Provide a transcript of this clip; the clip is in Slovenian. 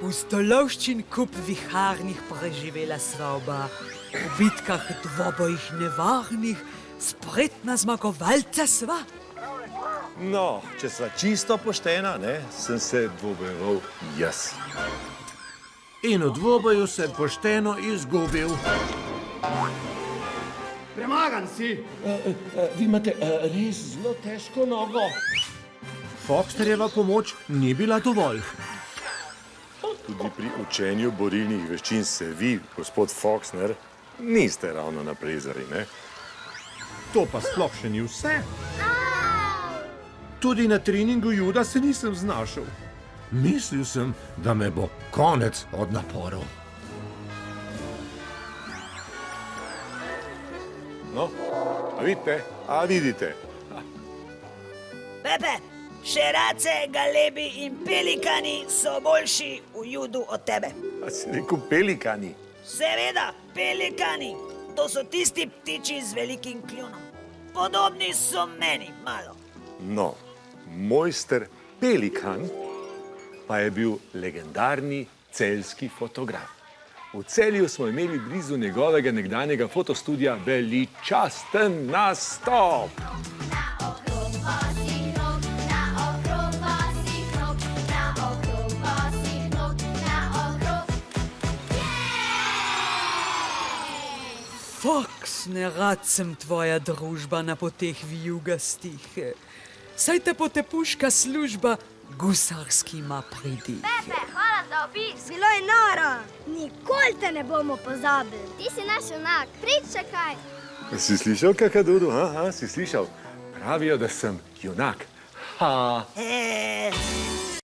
V stolovščin kup viharnih preživela sva oba. V bitkah dvobojih nevarnih, spretna zmagovalca sva. No, če sva čisto poštena, ne, sem se dvobojeval jaz. In v dvoboju sem pošteno izgubil. Premagan si! Vi imate res zelo težko nogo. Foxterjeva pomoč ni bila dovolj. Tudi pri učenju borilnih veščin se vi, gospod Foxner, niste ravno naprezali, ne? To pa sploh še ni vse. Tudi na treningu juda se nisem znašel. Mislil sem, da me bo konec od naporov. No, a vidite? Pepe, šerace, galebi in pelikani so boljši v judu od tebe. A si rekel pelikani? Seveda, pelikani. To so tisti ptiči z velikim kljunom. Podobni so meni malo. No, mojster Pelikan pa je bil legendarni celjski fotograf. V Celju smo imeli blizu njegovega nekdanjega fotostudia veličasten nastop. Fox, nerad sem tvoja družba na poteh vijugastih. Saj te potepuška služba gusarskima pridih. Pepe, hvala za obisk. Bilo je noro. Nikoli te ne bomo pozabili. Ti si naš junak. Pričakaj. Si slišal, kakadudu? Si slišal? Pravijo, da sem junak. Ha!